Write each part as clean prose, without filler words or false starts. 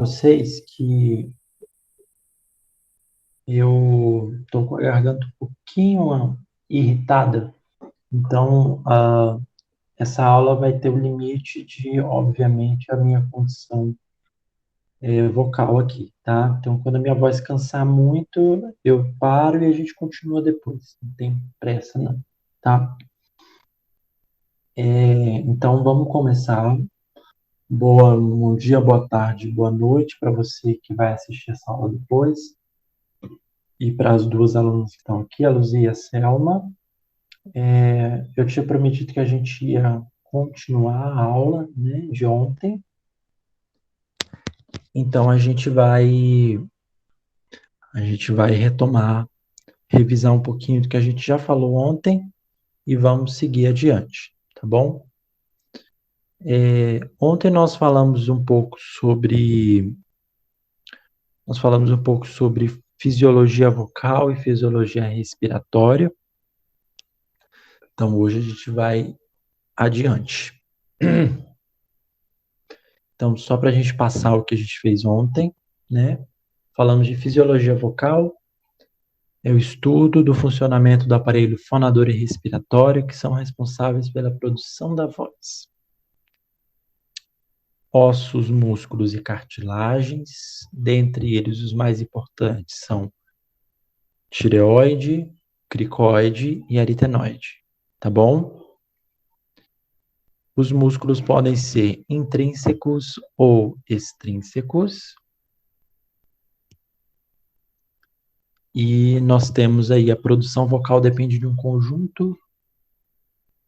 vocês que eu estou com a garganta um pouquinho irritada, então essa aula vai ter o limite de, obviamente, a minha condição vocal aqui, tá? Então, quando a minha voz cansar muito, eu paro e a gente continua depois. Não tem pressa, não, tá? Então, vamos começar. Bom dia, boa tarde, boa noite para você que vai assistir essa aula depois. E para as duas alunas que estão aqui, a Luzia e a Selma. Eu tinha prometido que a gente ia continuar a aula, né, de ontem. Então, a gente vai retomar, revisar um pouquinho do que a gente já falou ontem e vamos seguir adiante, tá bom? Ontem nós falamos um pouco sobre fisiologia vocal e fisiologia respiratória. Então, hoje a gente vai adiante. Então, só para a gente passar o que a gente fez ontem, né? Falamos de fisiologia vocal, é o estudo do funcionamento do aparelho fonador e respiratório que são responsáveis pela produção da voz. Ossos, músculos e cartilagens, dentre eles os mais importantes são tireoide, cricoide e aritenoide, tá bom? Os músculos podem ser intrínsecos ou extrínsecos. E nós temos aí a produção vocal depende de um conjunto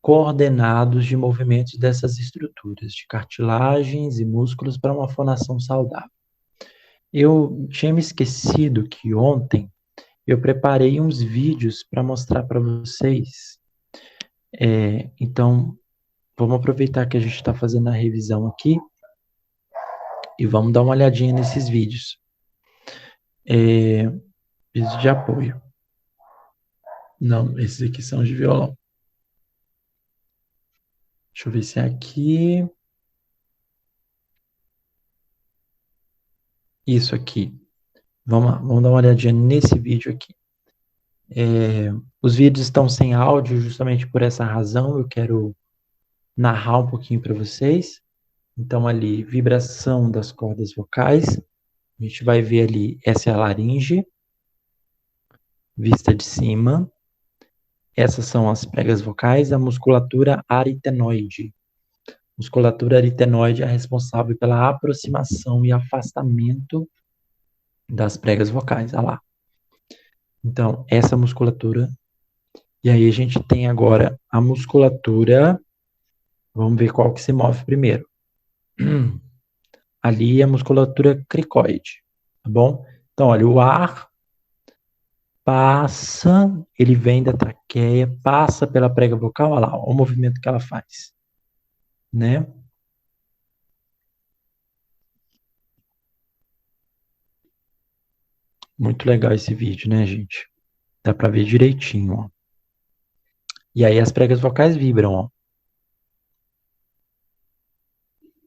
coordenados de movimentos dessas estruturas, de cartilagens e músculos para uma fonação saudável. Eu tinha me esquecido que ontem eu preparei uns vídeos para mostrar para vocês. Então, vamos aproveitar que a gente está fazendo a revisão aqui e vamos dar uma olhadinha nesses vídeos. Vídeos de apoio. Não, esses aqui são de violão. Deixa eu ver se é aqui. Isso aqui. Vamos dar uma olhadinha nesse vídeo aqui. Os vídeos estão sem áudio justamente por essa razão. Eu quero narrar um pouquinho para vocês. Então, ali, vibração das cordas vocais. A gente vai ver ali, essa é a laringe, vista de cima. Essas são as pregas vocais, a musculatura aritenoide. Musculatura aritenoide é responsável pela aproximação e afastamento das pregas vocais. Olha lá. Então, essa musculatura. E aí a gente tem agora a musculatura. Vamos ver qual que se move primeiro. Ali é a musculatura cricoide, tá bom? Então, olha, o ar passa, ele vem da traqueia, passa pela prega vocal, olha lá, olha o movimento que ela faz, né? Muito legal esse vídeo, né, gente? Dá pra ver direitinho, ó. E aí as pregas vocais vibram, ó.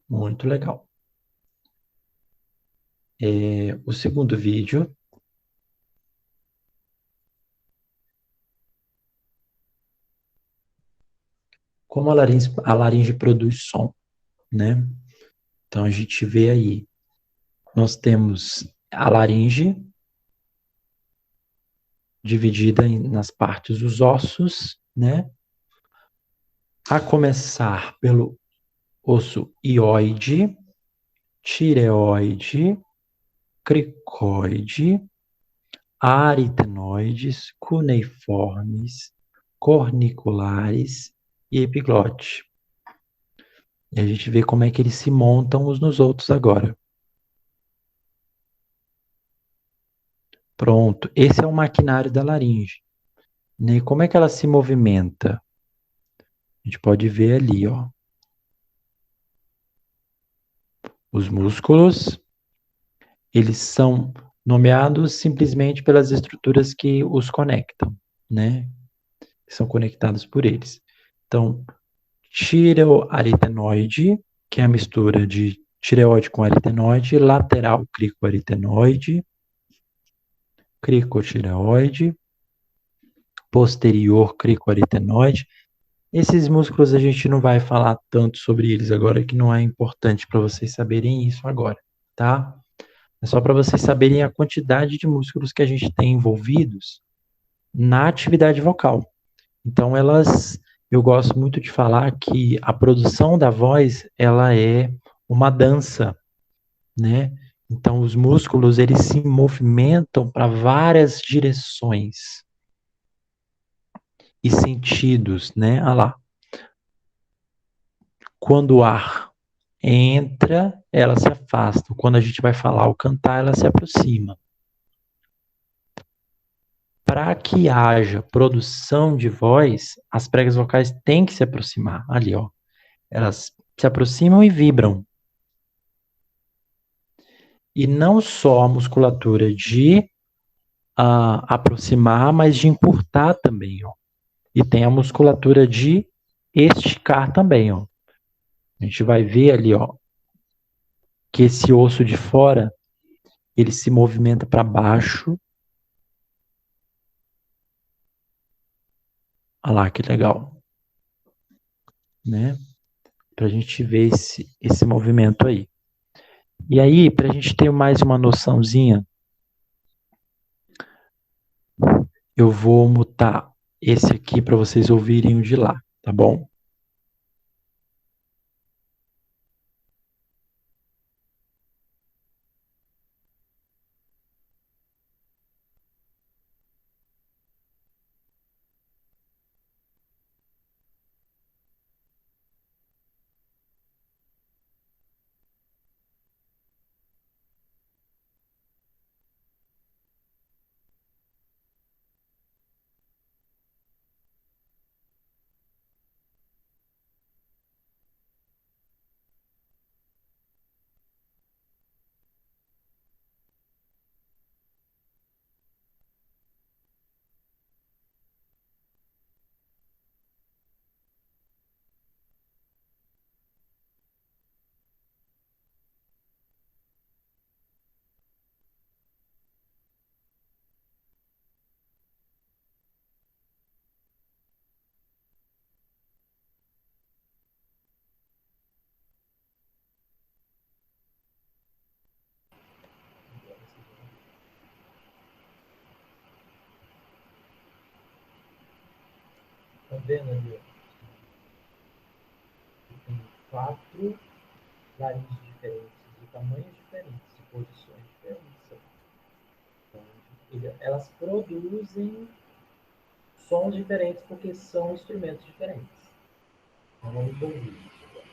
Muito legal. O segundo vídeo. Como a laringe produz som, né? Então a gente vê aí, nós temos a laringe dividida nas partes dos ossos, né? A começar pelo osso hioide, tireoide, cricoide, aritenoides, cuneiformes, corniculares e epiglote. E a gente vê como é que eles se montam uns nos outros agora. Pronto, esse é o maquinário da laringe. E como é que ela se movimenta? A gente pode ver ali, ó. Os músculos, eles são nomeados simplesmente pelas estruturas que os conectam, né? São conectados por eles. Então, tireoaritenoide, que é a mistura de tireoide com aritenoide, lateral cricoaritenoide, cricotireoide, posterior cricoaritenoide. Esses músculos a gente não vai falar tanto sobre eles agora, que não é importante para vocês saberem isso agora, tá? É só para vocês saberem a quantidade de músculos que a gente tem envolvidos na atividade vocal. Então, eu gosto muito de falar que a produção da voz, ela é uma dança, né? Então, os músculos, eles se movimentam para várias direções e sentidos, né? Olha lá. Quando o ar entra, ela se afasta. Quando a gente vai falar ou cantar, ela se aproxima. Para que haja produção de voz, as pregas vocais têm que se aproximar. Ali, ó. Elas se aproximam e vibram. E não só a musculatura de aproximar, mas de encurtar também, ó. E tem a musculatura de esticar também, ó. A gente vai ver ali, ó, que esse osso de fora, ele se movimenta para baixo. Olha lá, que legal, né? Para a gente ver esse movimento aí. E aí, para a gente ter mais uma noçãozinha, eu vou mutar esse aqui para vocês ouvirem o de lá, tá bom? Tá vendo ali? Tem 4 laringes diferentes, de tamanhos diferentes, de posições diferentes. Então, elas produzem sons diferentes porque são instrumentos diferentes. Então, vamos ouvir isso agora.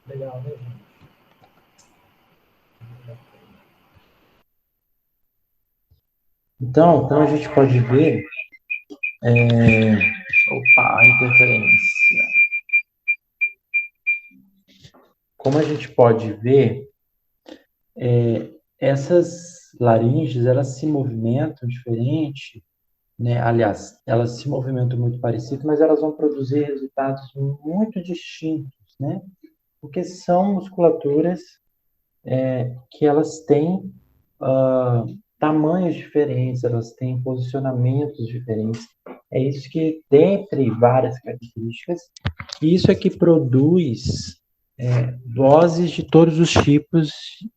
Legal, né, gente? Então a gente pode ver. Opa, a interferência. como a gente pode ver, essas laringes, elas se movimentam diferente, né? Aliás, elas se movimentam muito parecido, mas elas vão produzir resultados muito distintos, né? Porque são musculaturas que elas têm tamanhos diferentes, elas têm posicionamentos diferentes. É isso que, dentre várias características, isso é que produz vozes de todos os tipos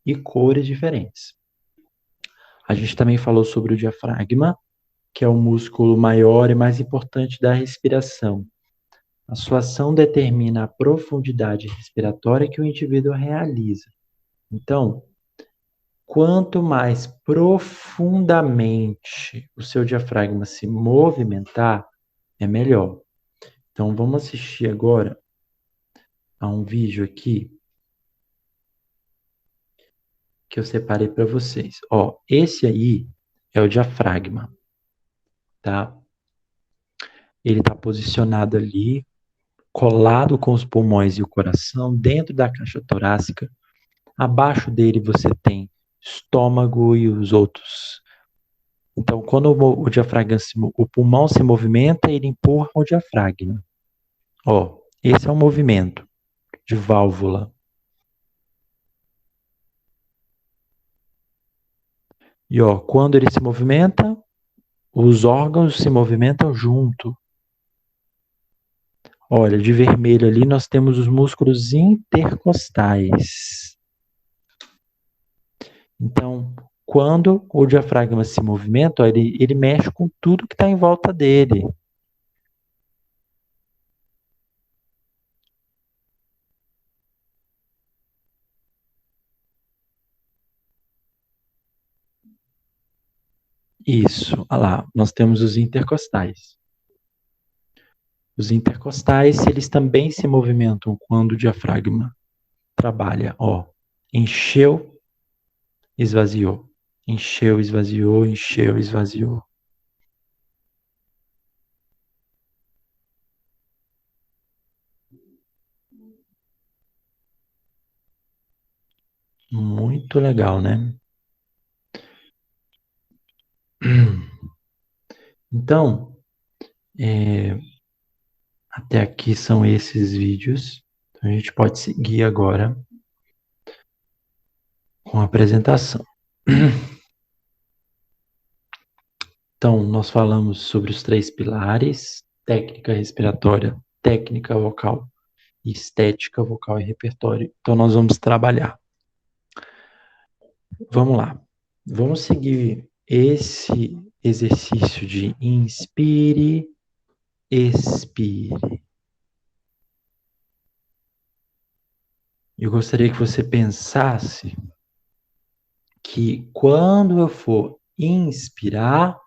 e cores diferentes. A gente também falou sobre o diafragma, que é o músculo maior e mais importante da respiração. A sua ação determina a profundidade respiratória que o indivíduo realiza. Então, quanto mais profundamente o seu diafragma se movimentar, é melhor. Então, vamos assistir agora a um vídeo aqui que eu separei para vocês. Ó, esse aí é o diafragma, tá? Ele está posicionado ali, colado com os pulmões e o coração, dentro da caixa torácica. Abaixo dele você tem estômago e os outros. Então, quando o diafragma, o pulmão se movimenta, ele empurra o diafragma. Ó, esse é o movimento de válvula. E ó, quando ele se movimenta, os órgãos se movimentam junto. Olha, de vermelho ali nós temos os músculos intercostais. Então, quando o diafragma se movimenta, ó, ele mexe com tudo que está em volta dele. Isso, olha lá, nós temos os intercostais. Os intercostais, eles também se movimentam quando o diafragma trabalha, ó. Encheu, esvaziou. Encheu, esvaziou, encheu, esvaziou. Muito legal, né? Então, até aqui são esses vídeos. Então, a gente pode seguir agora com a apresentação. Então, nós falamos sobre os 3 pilares: técnica respiratória, técnica vocal, estética vocal e repertório. Então, nós vamos trabalhar. Vamos lá. Vamos seguir esse exercício de inspire, expire. Eu gostaria que você pensasse que quando eu for inspirar,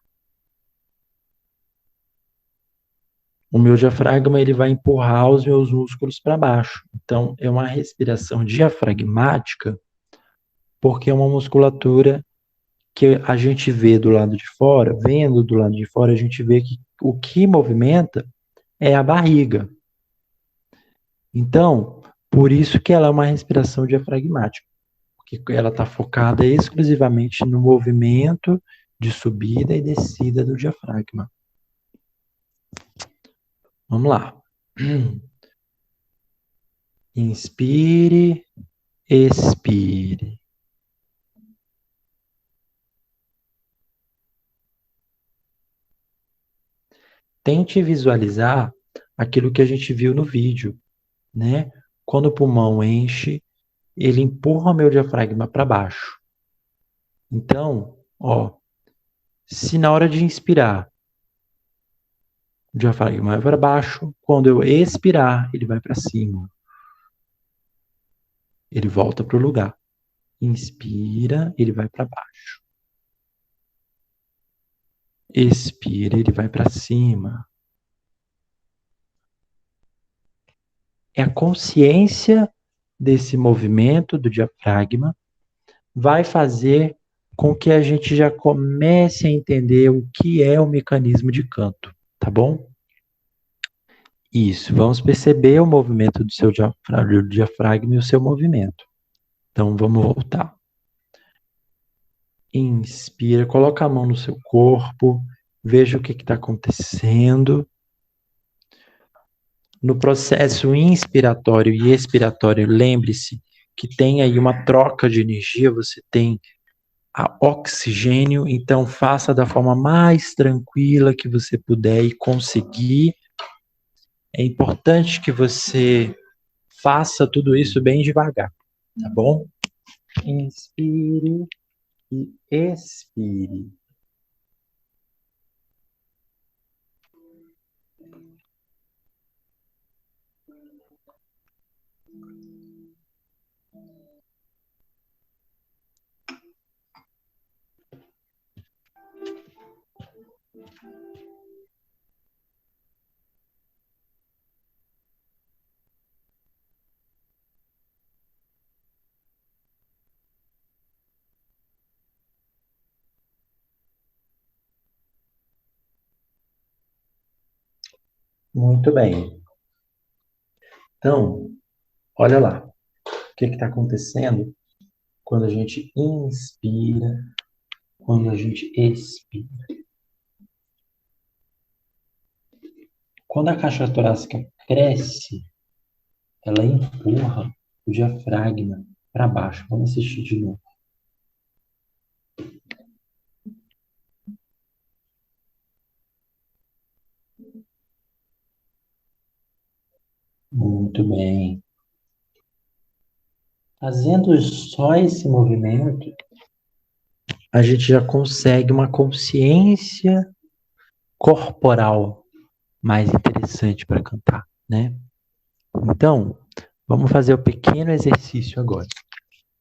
o meu diafragma ele vai empurrar os meus músculos para baixo. Então, é uma respiração diafragmática, porque é uma musculatura que a gente vê do lado de fora, vendo do lado de fora, a gente vê que o que movimenta é a barriga. Então, por isso que ela é uma respiração diafragmática, porque ela está focada exclusivamente no movimento de subida e descida do diafragma. Vamos lá. Inspire, expire. Tente visualizar aquilo que a gente viu no vídeo, né? Quando o pulmão enche, ele empurra o meu diafragma para baixo. Então, ó, se na hora de inspirar, o diafragma vai para baixo, quando eu expirar, ele vai para cima. Ele volta para o lugar. Inspira, ele vai para baixo. Expira, ele vai para cima. É a consciência desse movimento do diafragma vai fazer com que a gente já comece a entender o que é o mecanismo de canto, tá bom? Isso, vamos perceber o movimento do seu diafragma e o seu movimento. Então, vamos voltar. Inspira, coloca a mão no seu corpo, veja o que está acontecendo. No processo inspiratório e expiratório, lembre-se que tem aí uma troca de energia, você tem a oxigênio, então faça da forma mais tranquila que você puder e conseguir. É importante que você faça tudo isso bem devagar, tá bom? Inspire e expire. Muito bem. Então, olha lá, o que está acontecendo quando a gente inspira, quando a gente expira. Quando a caixa torácica cresce, ela empurra o diafragma para baixo. Vamos assistir de novo. Muito bem. Fazendo só esse movimento, a gente já consegue uma consciência corporal mais interessante para cantar, né? Então, vamos fazer o pequeno exercício agora.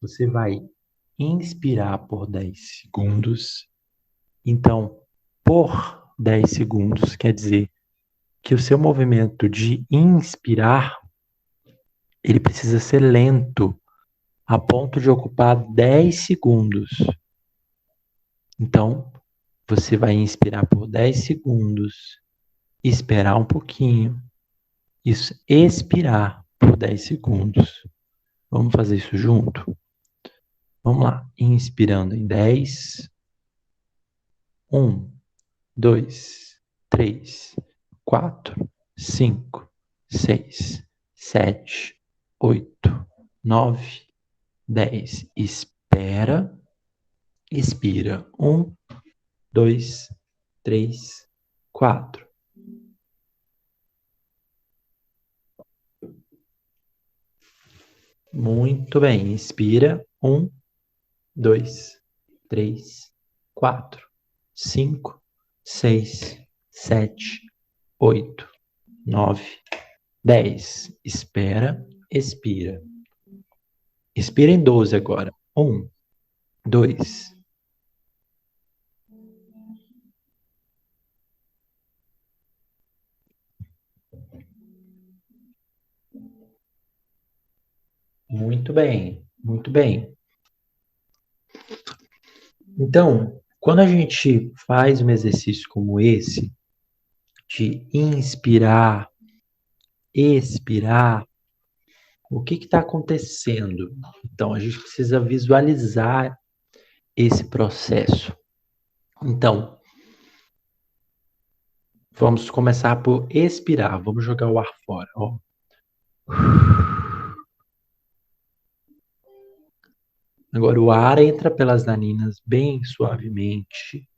Você vai inspirar por 10 segundos. Então, por 10 segundos quer dizer que o seu movimento de inspirar, ele precisa ser lento, a ponto de ocupar 10 segundos. Então, você vai inspirar por 10 segundos, esperar um pouquinho, isso, expirar por 10 segundos. Vamos fazer isso junto? Vamos lá. Inspirando em 10. 1, 2, 3, 4, 5, 6, 7, 8, 9, 10. Espera. Expira. 1, 2, 3, 4. Muito bem. Inspira. 1, 2, 3, 4, 5, 6, 7, 8, 9, 10. Espera. Expira. Expira em 12 agora. 1, 2. Muito bem, muito bem. Então, quando a gente faz um exercício como esse, de inspirar, expirar, o que está acontecendo? Então, a gente precisa visualizar esse processo. Então, vamos começar por expirar. Vamos jogar o ar fora. Ó. Agora, o ar entra pelas narinas bem suavemente,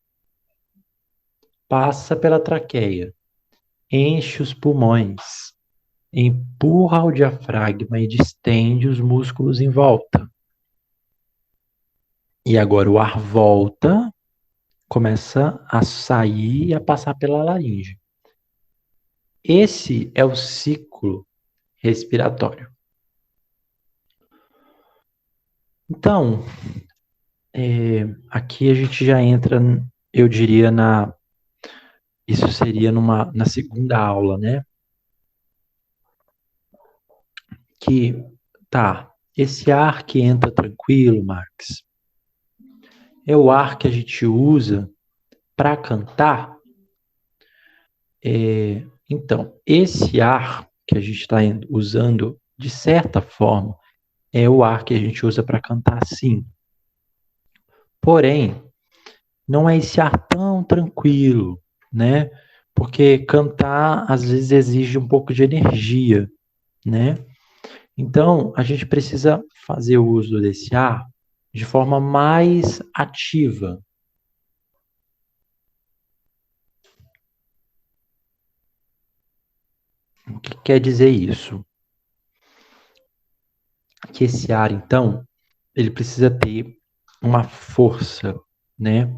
passa pela traqueia, enche os pulmões, empurra o diafragma e distende os músculos em volta. E agora o ar volta, começa a sair e a passar pela laringe. Esse é o ciclo respiratório. Então, aqui a gente já entra, eu diria, isso seria na segunda aula, né? Que, tá, esse ar que entra tranquilo, Max, é o ar que a gente usa para cantar Então, esse ar que a gente está usando, de certa forma, é o ar que a gente usa para cantar, sim. Porém, não é esse ar tão tranquilo, né? Porque cantar às vezes exige um pouco de energia, né? Então, a gente precisa fazer o uso desse ar de forma mais ativa. O que quer dizer isso? Que esse ar, então, ele precisa ter uma força, né?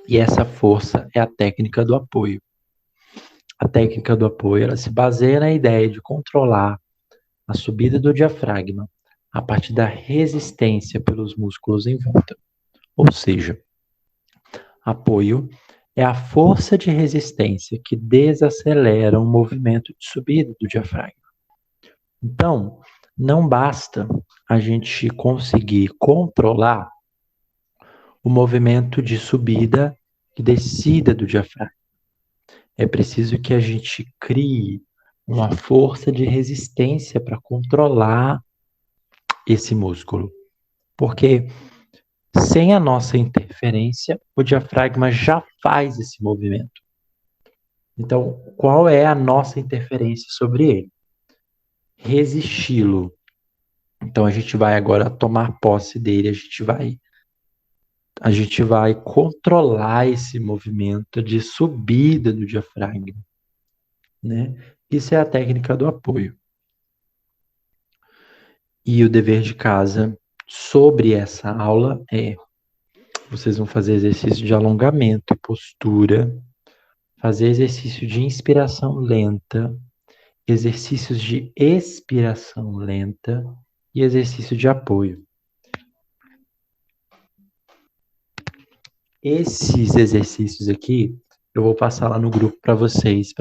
E essa força é a técnica do apoio. A técnica do apoio, ela se baseia na ideia de controlar a subida do diafragma a partir da resistência pelos músculos em volta. Ou seja, apoio é a força de resistência que desacelera o movimento de subida do diafragma. Então, não basta a gente conseguir controlar o movimento de subida e descida do diafragma. É preciso que a gente crie uma força de resistência para controlar esse músculo. Porque sem a nossa interferência, o diafragma já faz esse movimento. Então, qual é a nossa interferência sobre ele? Resisti-lo. Então, a gente vai agora tomar posse dele, a gente vai controlar esse movimento de subida do diafragma, né? Isso é a técnica do apoio. E o dever de casa sobre essa aula é: vocês vão fazer exercício de alongamento e postura, fazer exercício de inspiração lenta, exercícios de expiração lenta e exercício de apoio. Esses exercícios aqui eu vou passar lá no grupo para vocês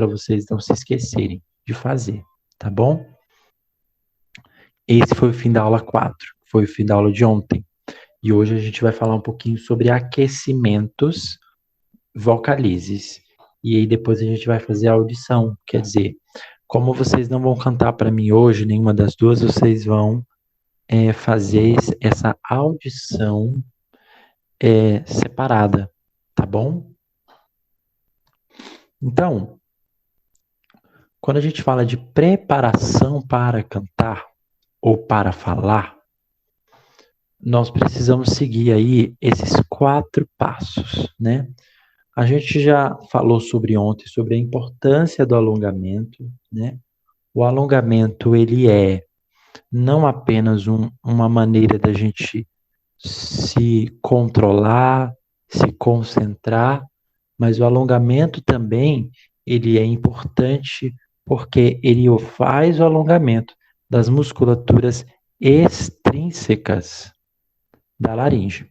não se esquecerem de fazer, tá bom? Esse foi o fim da aula 4, foi o fim da aula de ontem. E hoje a gente vai falar um pouquinho sobre aquecimentos vocalizes. E aí depois a gente vai fazer a audição, quer dizer, como vocês não vão cantar para mim hoje, nenhuma das duas, vocês vão fazer essa audição separada, tá bom? Então, quando a gente fala de preparação para cantar ou para falar, nós precisamos seguir aí esses 4 passos, né? A gente já falou sobre ontem sobre a importância do alongamento, né? O alongamento, ele é não apenas uma maneira da gente se controlar, se concentrar, mas o alongamento também, ele é importante porque ele faz o alongamento das musculaturas extrínsecas da laringe.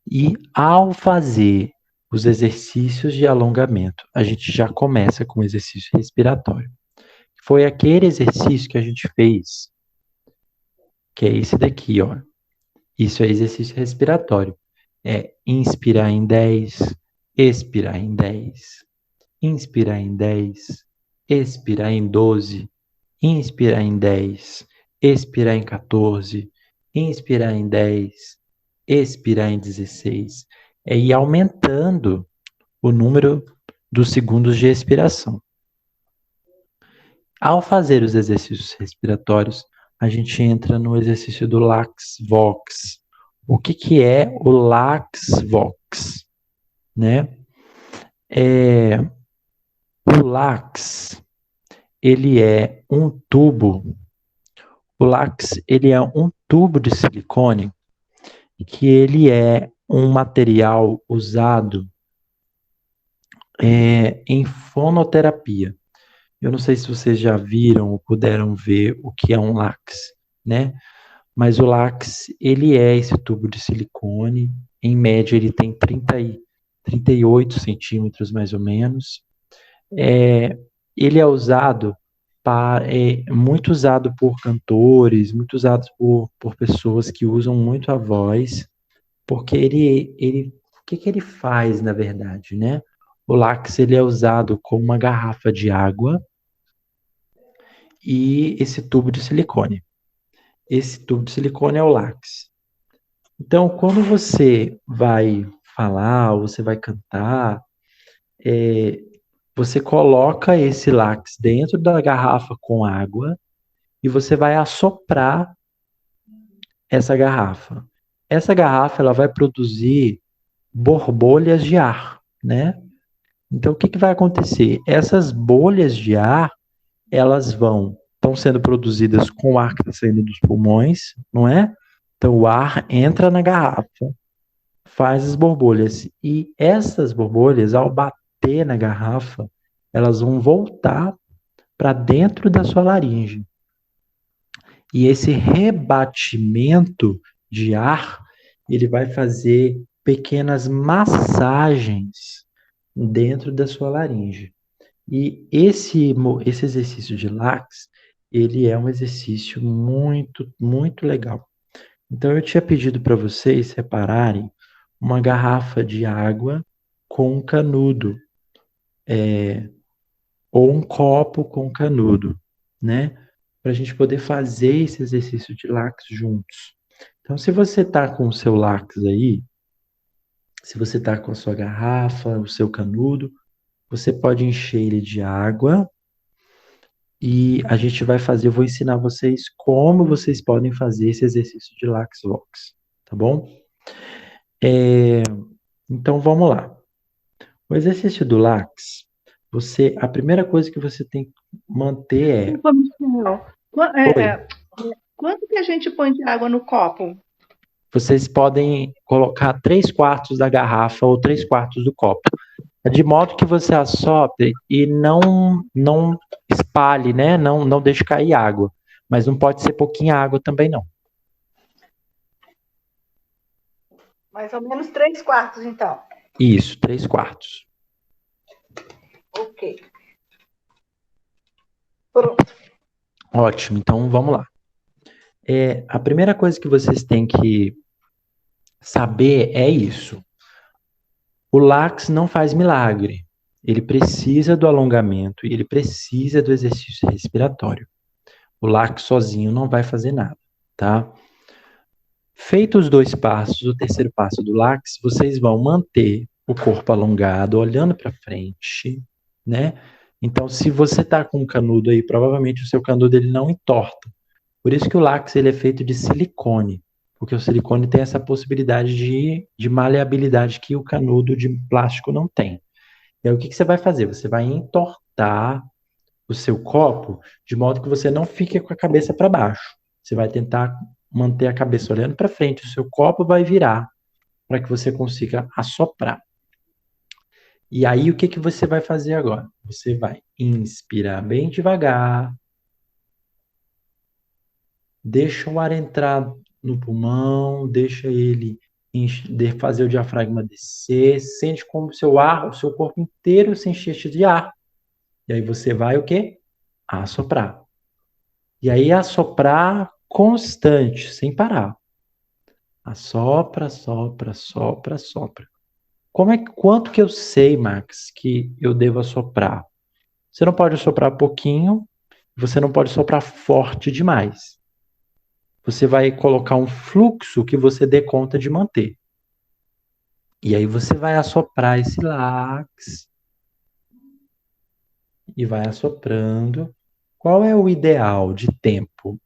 E ao fazer os exercícios de alongamento, a gente já começa com o exercício respiratório. Foi aquele exercício que a gente fez, que é esse daqui, ó. Isso é exercício respiratório. É inspirar em 10, expirar em 10, inspirar em 10, expirar em 12, inspirar em 10, expirar em 14, inspirar em 10, expirar em 16. É ir aumentando o número dos segundos de expiração. Ao fazer os exercícios respiratórios, a gente entra no exercício do Lax Vox. O que é o Lax Vox, né? O lax, ele é um tubo. O lax, ele é um tubo de silicone que ele é um material usado em fonoterapia. Eu não sei se vocês já viram ou puderam ver o que é um lax, né? Mas o lax, ele é esse tubo de silicone. Em média, ele tem 38 centímetros, mais ou menos. Ele é usado muito usado por cantores, muito usado por pessoas que usam muito a voz, porque o que ele faz, na verdade, né? O láx ele é usado com uma garrafa de água e esse tubo de silicone. Esse tubo de silicone é o láx. Então, quando você vai falar, ou você vai cantar, é, você coloca esse láx dentro da garrafa com água e você vai assoprar essa garrafa. Essa garrafa ela vai produzir borbolhas de ar, né? Então, o que que vai acontecer? Essas bolhas de ar, elas estão sendo produzidas com o ar que está saindo dos pulmões, não é? Então, o ar entra na garrafa, faz as borbolhas. E essas borbolhas, ao bater na garrafa, elas vão voltar para dentro da sua laringe. E esse rebatimento de ar, ele vai fazer pequenas massagens dentro da sua laringe. E esse exercício de lax, ele é um exercício muito, muito legal. Então, eu tinha pedido para vocês separarem uma garrafa de água com um canudo, ou um copo com canudo, né? Para a gente poder fazer esse exercício de lax juntos. Então, se você está com o seu lax aí, se você está com a sua garrafa, o seu canudo, você pode encher ele de água e a gente vai fazer, eu vou ensinar vocês como vocês podem fazer esse exercício de lax vox, tá bom? Então vamos lá. O exercício do lax, a primeira coisa que você tem que manter é. Desculpa, Michel. Oi. Quanto que a gente põe de água no copo? Vocês podem colocar 3/4 da garrafa ou 3/4 do copo, de modo que você assopre e não espalhe, né? Não deixe cair água. Mas não pode ser pouquinha água também, não. Mais ou menos 3/4, então. Isso, 3/4. Ok. Pronto. Ótimo, então vamos lá. A primeira coisa que vocês têm que saber é isso. O lax não faz milagre. Ele precisa do alongamento e ele precisa do exercício respiratório. O lax sozinho não vai fazer nada, tá? Feitos os 2 passos, o terceiro passo do lax, vocês vão manter o corpo alongado, olhando para frente, né? Então, se você está com um canudo aí, provavelmente o seu canudo ele não entorta. Por isso que o láx ele é feito de silicone, porque o silicone tem essa possibilidade de maleabilidade que o canudo de plástico não tem. E aí o que que você vai fazer? Você vai entortar o seu copo de modo que você não fique com a cabeça para baixo. Você vai tentar manter a cabeça olhando para frente, o seu copo vai virar para que você consiga assoprar. E aí o que que você vai fazer agora? Você vai inspirar bem devagar, deixa o ar entrar no pulmão, deixa ele fazer o diafragma descer, sente como o seu corpo inteiro se enche de ar. E aí você vai o quê? Assoprar. E aí assoprar constante, sem parar. Assopra, sopra, sopra, sopra. Quanto que eu sei, Max, que eu devo assoprar? Você não pode assoprar pouquinho, você não pode soprar forte demais. Você vai colocar um fluxo que você dê conta de manter. E aí você vai assoprar esse láx e vai assoprando. Qual é o ideal de tempo?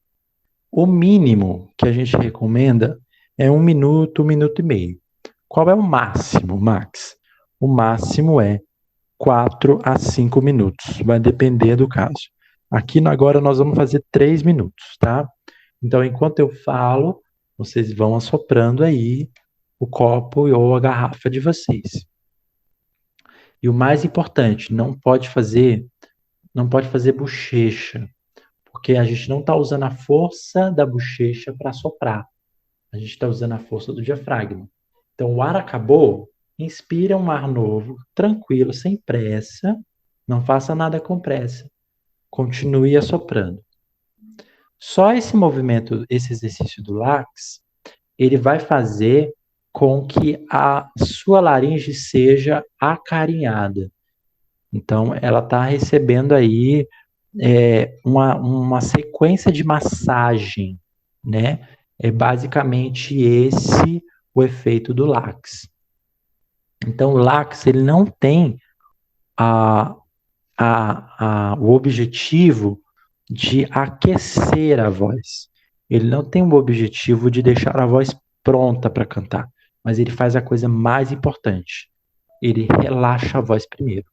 O mínimo que a gente recomenda é 1 minuto, 1 minuto e meio. Qual é o máximo, Max? O máximo é 4 a 5 minutos. Vai depender do caso. Aqui agora nós vamos fazer 3 minutos, tá? Então, enquanto eu falo, vocês vão assoprando aí o copo ou a garrafa de vocês. E o mais importante, não pode fazer bochecha, porque a gente não está usando a força da bochecha para soprar. A gente está usando a força do diafragma. Então, o ar acabou, inspira um ar novo, tranquilo, sem pressa, não faça nada com pressa. Continue assoprando. Só esse movimento, esse exercício do láx, ele vai fazer com que a sua laringe seja acarinhada. Então, ela está recebendo aí uma sequência de massagem, né? É basicamente esse o efeito do Lax. Então, o Lax, ele não tem o objetivo de aquecer a voz. Ele não tem o objetivo de deixar a voz pronta para cantar, mas ele faz a coisa mais importante. Ele relaxa a voz primeiro.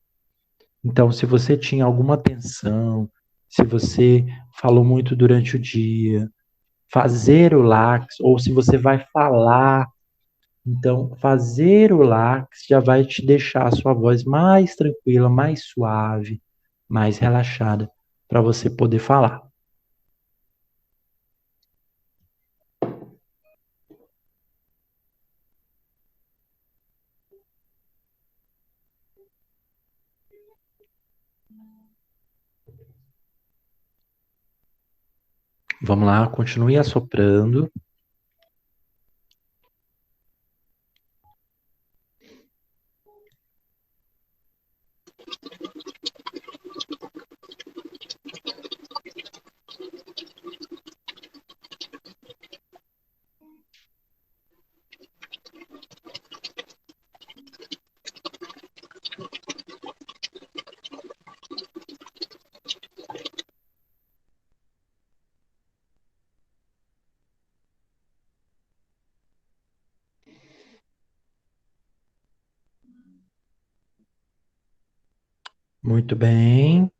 Então, se você tinha alguma tensão, se você falou muito durante o dia, fazer o lax, ou se você vai falar, então fazer o lax já vai te deixar a sua voz mais tranquila, mais suave, mais relaxada, para você poder falar. Vamos lá, continue assoprando. Muito bem.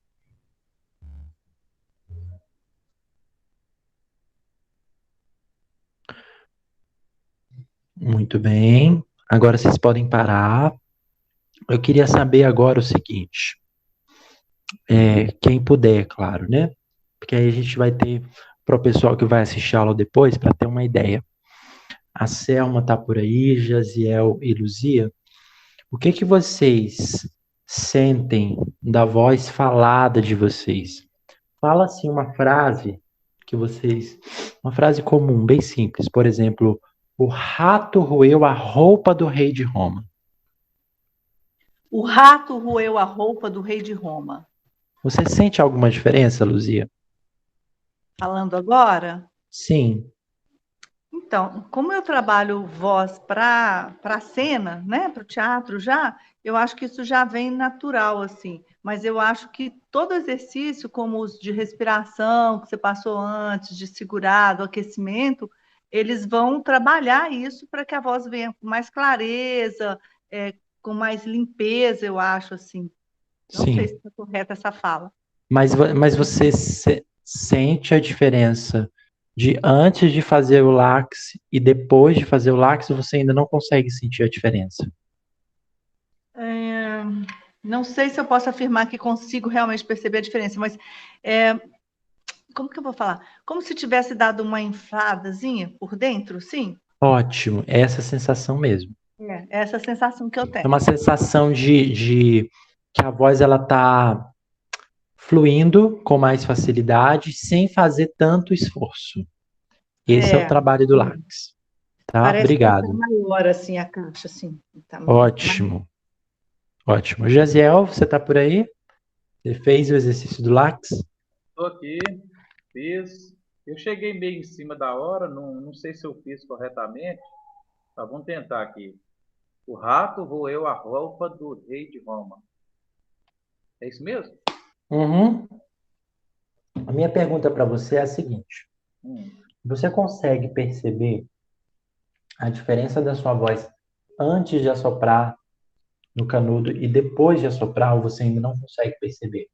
Muito bem. Agora vocês podem parar. Eu queria saber agora o seguinte. Quem puder, claro, né? Porque aí a gente vai ter, para o pessoal que vai assistir a aula depois, para ter uma ideia. A Selma está por aí, Jaziel e Luzia. O que que vocês sentem da voz falada de vocês? Fala assim uma frase uma frase comum, bem simples. Por exemplo, o rato roeu a roupa do rei de Roma. O rato roeu a roupa do rei de Roma. Você sente alguma diferença, Luzia? Falando agora? Sim. Então, como eu trabalho voz para a cena, né, para o teatro já, eu acho que isso já vem natural, assim. Mas eu acho que todo exercício, como os de respiração que você passou antes, de segurado, aquecimento, eles vão trabalhar isso para que a voz venha com mais clareza, com mais limpeza, eu acho, assim. Não sei se Sim. está correta essa fala. Mas você sente a diferença de antes de fazer o lax e depois de fazer o lax, você ainda não consegue sentir a diferença. Não sei se eu posso afirmar que consigo realmente perceber a diferença, mas como que eu vou falar? Como se tivesse dado uma infladazinha por dentro, sim? Ótimo, é essa sensação mesmo. É essa sensação que eu É tenho. uma sensação de que a voz ela tá fluindo com mais facilidade, sem fazer tanto esforço. Esse é o trabalho do lax, tá? Parece que está Obrigado. maior assim a caixa, assim. Tá Ótimo, ótimo. Jaziel, você tá por aí? Você fez o exercício do lax? Estou aqui, fiz. Eu cheguei meio em cima da hora, não sei se eu fiz corretamente. Tá, vamos tentar aqui. O rato roeu a roupa do rei de Roma. É isso mesmo? Uhum. A minha pergunta para você é a seguinte: Hum. você consegue perceber a diferença da sua voz antes de assoprar no canudo e depois de assoprar, ou você ainda não consegue perceber?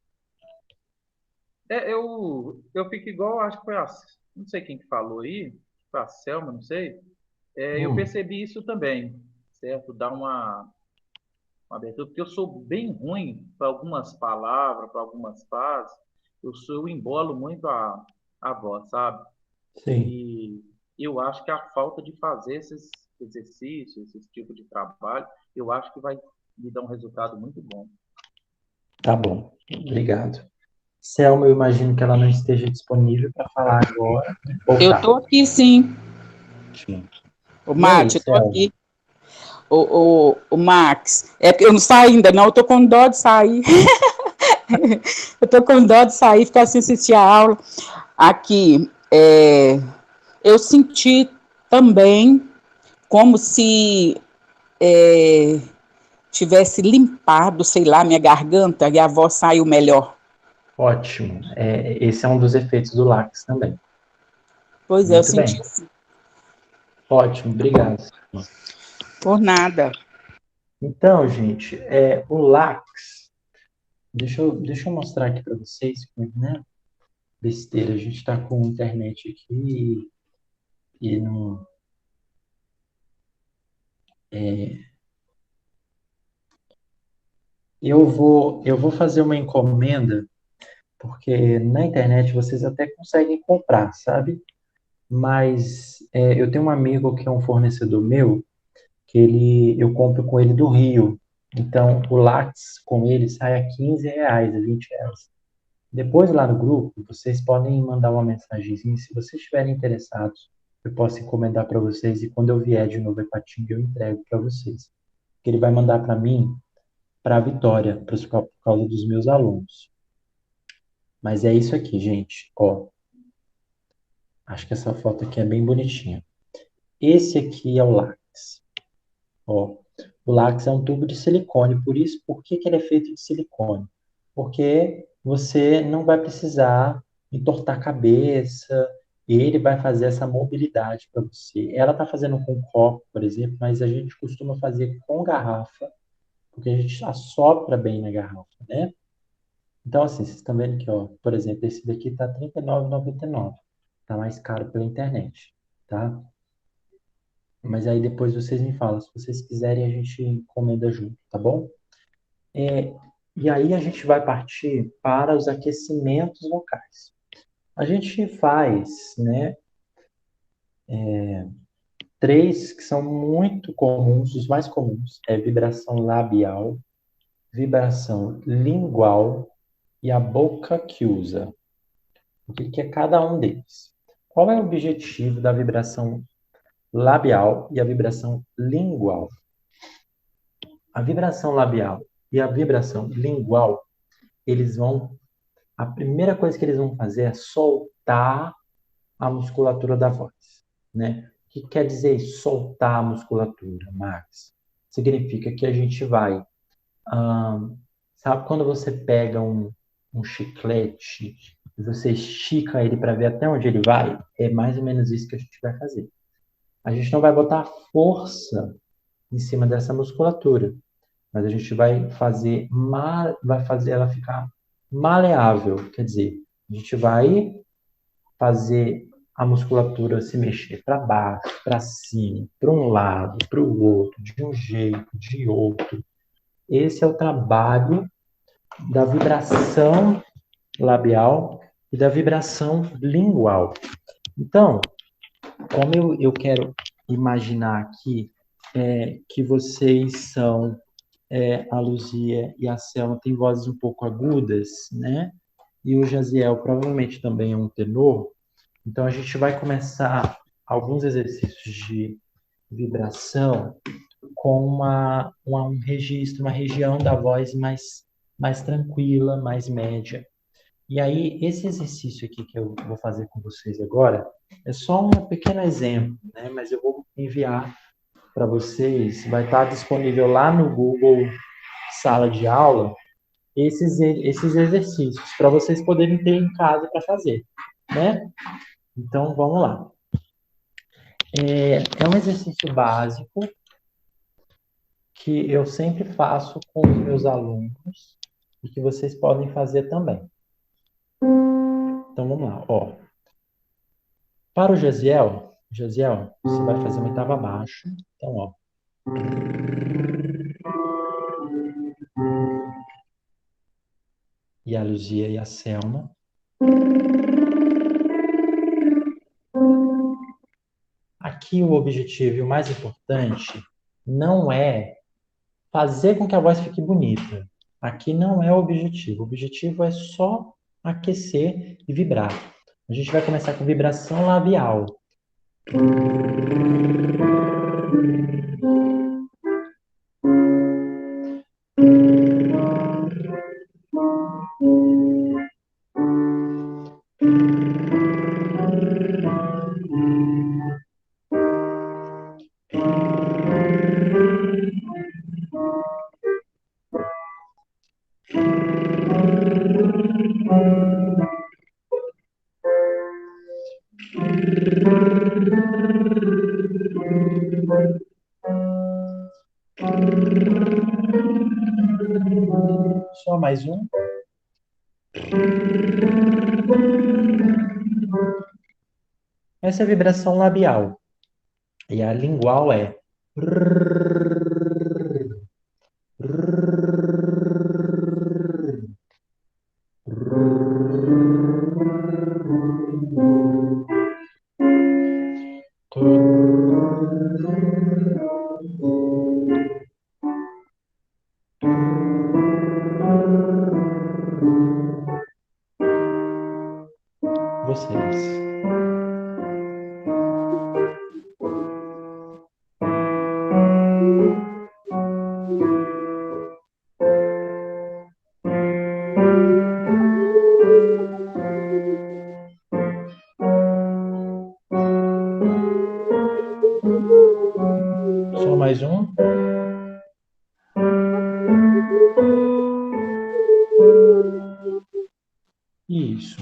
Eu fico igual, acho que foi não sei quem que falou aí, foi a Selma, não sei. Eu percebi isso também, certo? Dá uma abertura, porque eu sou bem ruim para algumas palavras, para algumas frases. Eu embolo muito a voz, sabe? Sim. E eu acho que a falta de fazer esses exercícios, esse tipo de trabalho, eu acho que vai me dar um resultado muito bom. Tá bom, obrigado. Selma, eu imagino que ela não esteja disponível para falar agora. Eu tô aqui, sim. Sim. Ô, E aí, Mate, eu tô Selma? aqui. o Max. É porque eu não saí ainda, não. Eu tô com dó de sair. Eu tô com dó de sair, ficar sem assistir a aula. Aqui, eu senti também como se tivesse limpado, sei lá, minha garganta e a voz saiu melhor. Ótimo. Esse é um dos efeitos do látex também. Pois é, eu Muito senti bem. assim. Ótimo, obrigado. Por nada. Então, gente, o látex, deixa eu mostrar aqui para vocês, né? Besteira, a gente está com internet aqui e não. Eu vou fazer uma encomenda, porque na internet vocês até conseguem comprar, sabe? Mas eu tenho um amigo que é um fornecedor meu, que eu compro com ele do Rio. Então, o látex com ele sai a R$ 15, a R$ 20. Depois, lá no grupo, vocês podem mandar uma mensagenzinha. Se vocês estiverem interessados, eu posso encomendar para vocês. E quando eu vier de novo a Ipatinga, eu entrego para vocês. Que ele vai mandar para mim, para a Vitória, por causa dos meus alunos. Mas é isso aqui, gente. Ó, acho que essa foto aqui é bem bonitinha. Esse aqui é o látex. Ó, o látex é um tubo de silicone. Por que ele é feito de silicone? Porque você não vai precisar entortar a cabeça, ele vai fazer essa mobilidade para você. Ela está fazendo com copo, por exemplo, mas a gente costuma fazer com garrafa, porque a gente assopra bem na garrafa, né? Então, assim, vocês estão vendo que, ó, por exemplo, esse daqui está R$ 39,99. Está mais caro pela internet, tá? Mas aí depois vocês me falam, se vocês quiserem, a gente encomenda junto, tá bom? E aí a gente vai partir para os aquecimentos vocais. A gente faz, né, três que são muito comuns, os mais comuns, vibração labial, vibração lingual e a boca que usa. O que é cada um deles? Qual é o objetivo da vibração labial e a vibração lingual? A vibração labial e a vibração lingual, a primeira coisa que eles vão fazer é soltar a musculatura da voz, né? O que quer dizer soltar a musculatura, Max? Significa que a gente vai, sabe quando você pega um chiclete e você estica ele para ver até onde ele vai? É mais ou menos isso que a gente vai fazer. A gente não vai botar força em cima dessa musculatura, mas a gente vai fazer ela ficar maleável, quer dizer, a gente vai fazer a musculatura se mexer para baixo, para cima, para um lado, para o outro, de um jeito, de outro. Esse é o trabalho da vibração labial e da vibração lingual. Então, como eu quero imaginar aqui que vocês são a Luzia e a Selma têm vozes um pouco agudas, né? E o Jaziel provavelmente também é um tenor. Então a gente vai começar alguns exercícios de vibração com um registro, uma região da voz mais tranquila, mais média. E aí, esse exercício aqui que eu vou fazer com vocês agora é só um pequeno exemplo, né? Mas eu vou enviar para vocês, vai estar disponível lá no Google Sala de Aula, esses exercícios, para vocês poderem ter em casa para fazer, né? Então, vamos lá. É um exercício básico que eu sempre faço com os meus alunos e que vocês podem fazer também. Então, vamos lá. Ó. Para o Jaziel, você vai fazer uma oitava abaixo. Então, ó. E a Luzia e a Selma. Aqui o objetivo e o mais importante não é fazer com que a voz fique bonita. Aqui não é o objetivo. O objetivo é só aquecer e vibrar. A gente vai começar com vibração labial. Só mais um. Essa é a vibração labial. E a lingual é. Vocês. Só mais um. Isso.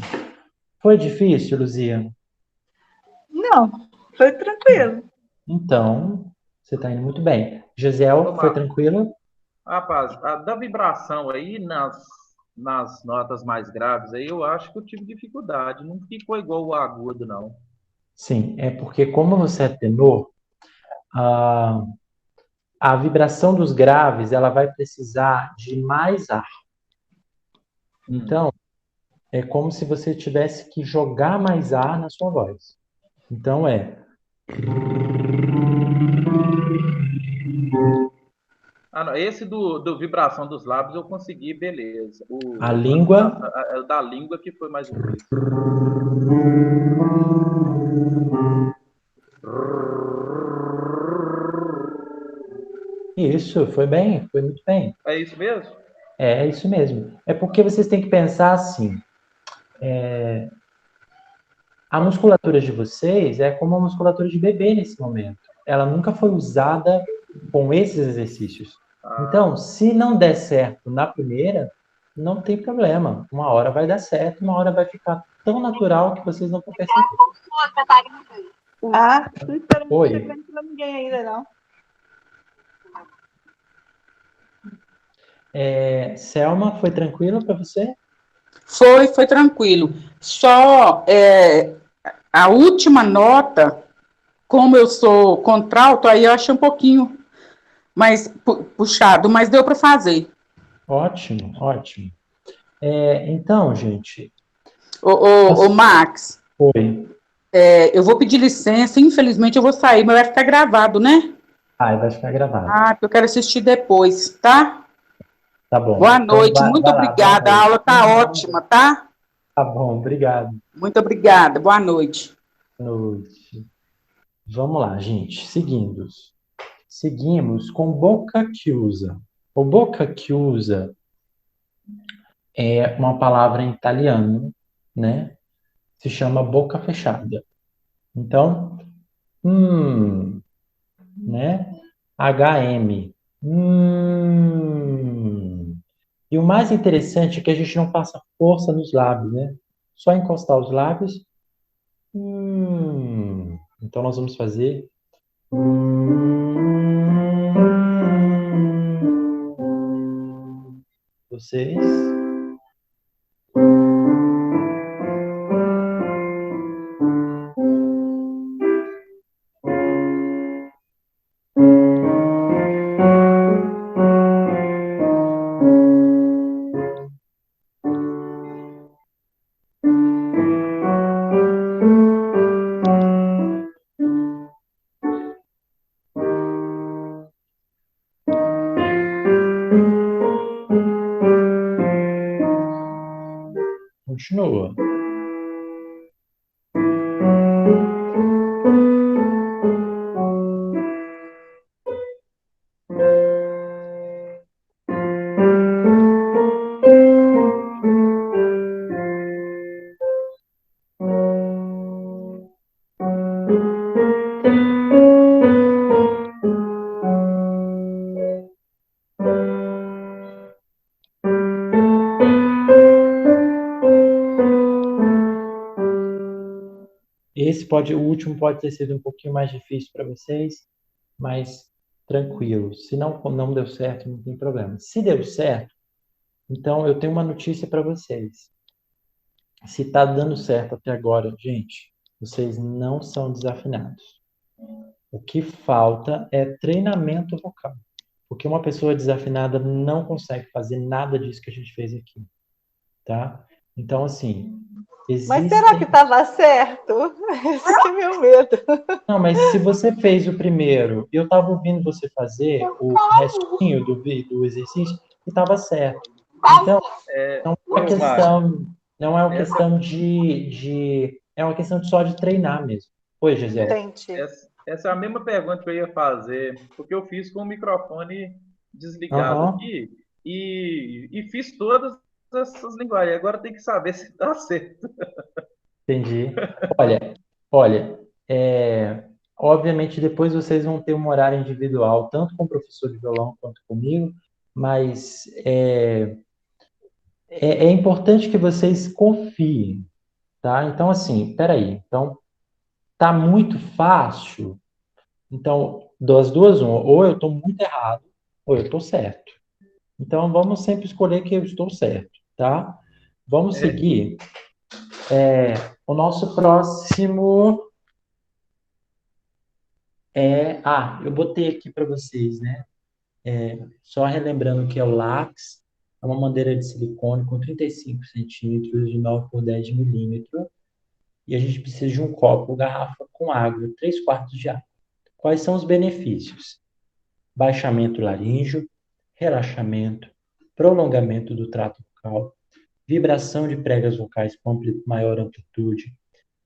Foi difícil, Luzia? Não, foi tranquilo. Então, você está indo muito bem. Gisel, foi tranquilo? Rapaz, da vibração aí nas notas mais graves aí, eu acho que eu tive dificuldade. Não ficou igual o agudo, não. Sim, é porque como você é tenor, a, a vibração dos graves, ela vai precisar de mais ar. Então, é como se você tivesse que jogar mais ar na sua voz. Então, Não, esse do vibração dos lábios eu consegui, beleza. a língua... O da língua que foi mais difícil. Isso, foi bem, foi muito bem. É isso mesmo? É isso mesmo. É porque vocês têm que pensar assim, a musculatura de vocês é como a musculatura de bebê nesse momento. Ela nunca foi usada com esses exercícios. Então, se não der certo na primeira, não tem problema. Uma hora vai dar certo, uma hora vai ficar tão natural que vocês não vão perceber. Tô esperando Oi. chegar pra ninguém ainda, não. Selma, foi tranquilo para você? Foi tranquilo. Só a última nota, como eu sou contralto, aí eu achei um pouquinho mais puxado, mas deu para fazer. Ótimo, ótimo. Então, gente... Ô, Max. Oi. Eu vou pedir licença, infelizmente eu vou sair, mas vai ficar gravado, né? Vai ficar gravado. Porque eu quero assistir depois, tá? Tá bom. Boa noite, Então, muito vai lá, obrigada. A aula tá ótima, tá? Tá bom, obrigado. Muito obrigada, boa noite. Boa noite. Vamos lá, gente. Seguimos com boca chiusa. O boca chiusa é uma palavra em italiano, né? Se chama boca fechada. Então, né? HM. E o mais interessante é que a gente não passa força nos lábios, né? Só encostar os lábios. Então, nós vamos fazer. Vocês. Continua. o último pode ter sido um pouquinho mais difícil para vocês, mas tranquilo. Se não deu certo, não tem problema. Se deu certo, então eu tenho uma notícia para vocês. Se está dando certo até agora, gente, vocês não são desafinados. O que falta é treinamento vocal. Porque uma pessoa desafinada não consegue fazer nada disso que a gente fez aqui, tá? Então, assim, Mas será que estava certo? Esse que é meu medo. Não, mas se você fez o primeiro, eu estava ouvindo você fazer o restinho do exercício e estava certo. Então, não é uma questão é uma questão só de treinar mesmo. Oi, Gisele. Entendi. Essa é a mesma pergunta que eu ia fazer, porque eu fiz com o microfone desligado aqui e fiz todas essas linguagens. Agora tem que saber se está certo. Entendi. Olha, obviamente depois vocês vão ter um horário individual, tanto com o professor de violão quanto comigo, mas é importante que vocês confiem, tá? Então, assim, peraí. Então, tá muito fácil. Então, das duas, ou eu estou muito errado, ou eu estou certo. Então, vamos sempre escolher que eu estou certo, tá? Vamos seguir. O nosso próximo eu botei aqui para vocês, né? Só relembrando que é o lápis, é uma madeira de silicone com 35 centímetros de 9 por 10 milímetros. E a gente precisa de um copo ou garrafa com água, 3/4 de água. Quais são os benefícios? Baixamento laríngeo, relaxamento, prolongamento do trato vocal, vibração de pregas vocais com maior amplitude,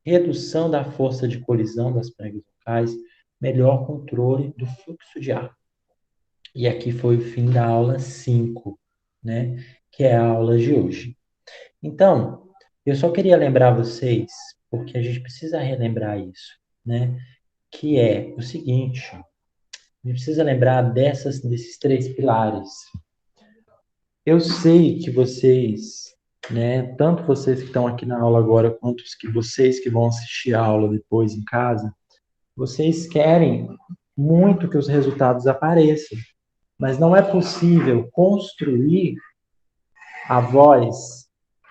redução da força de colisão das pregas vocais, melhor controle do fluxo de ar. E aqui foi o fim da aula 5, né? Que é a aula de hoje. Então, eu só queria lembrar vocês, porque a gente precisa relembrar isso, né? Que é o seguinte, a gente precisa lembrar desses 3 pilares. Eu sei que vocês, né, tanto vocês que estão aqui na aula agora, quanto vocês que vão assistir a aula depois em casa, vocês querem muito que os resultados apareçam, mas não é possível construir a voz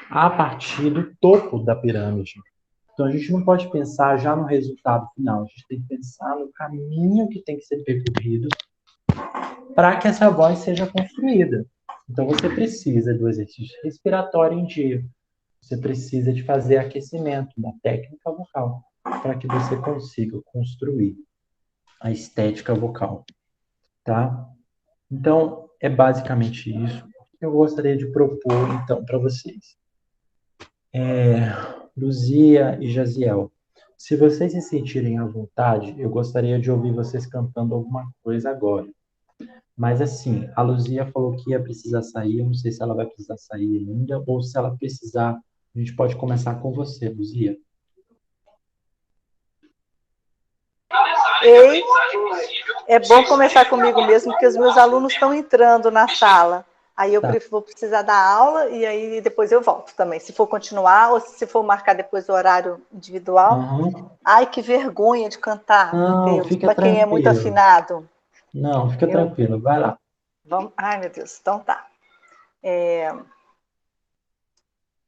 a partir do topo da pirâmide. Então, a gente não pode pensar já no resultado final, a gente tem que pensar no caminho que tem que ser percorrido para que essa voz seja construída. Então, você precisa do exercício respiratório em dia, você precisa de fazer aquecimento da técnica vocal para que você consiga construir a estética vocal, tá? Então, é basicamente isso que eu gostaria de propor, então, para vocês. Luzia e Jaziel, se vocês se sentirem à vontade, eu gostaria de ouvir vocês cantando alguma coisa agora. Mas, assim, a Luzia falou que ia precisar sair, eu não sei se ela vai precisar sair ainda, ou se ela precisar, a gente pode começar com você, Luzia. Ei, é bom começar comigo mesmo, porque os meus alunos estão entrando na sala. Aí eu vou precisar dar aula e aí depois eu volto também. Se for continuar ou se for marcar depois o horário individual. Ai, que vergonha de cantar, Não, meu Deus, fica para quem é muito afinado. Não, fica tranquilo, vai lá. Vamos... Ai, meu Deus, então tá.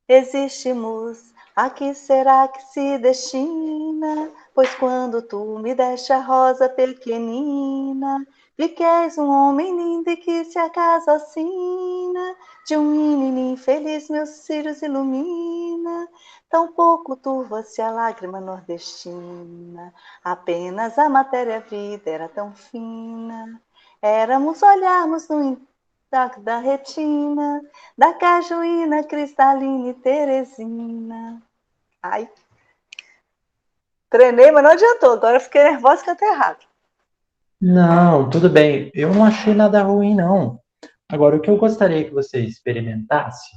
Existimos, a que será que se destina? Pois quando tu me deste a rosa pequenina, vi que és um homem lindo e que se acaso assina, de um menino infeliz meus cílios ilumina, tão pouco turva-se a lágrima nordestina, apenas a matéria-vida era tão fina, éramos olharmos no da retina, da cajuína cristalina e teresina. Ai, treinei, mas não adiantou. Agora eu fiquei nervosa e cantei errado. Não, tudo bem. Eu não achei nada ruim, não. Agora, o que eu gostaria que você experimentasse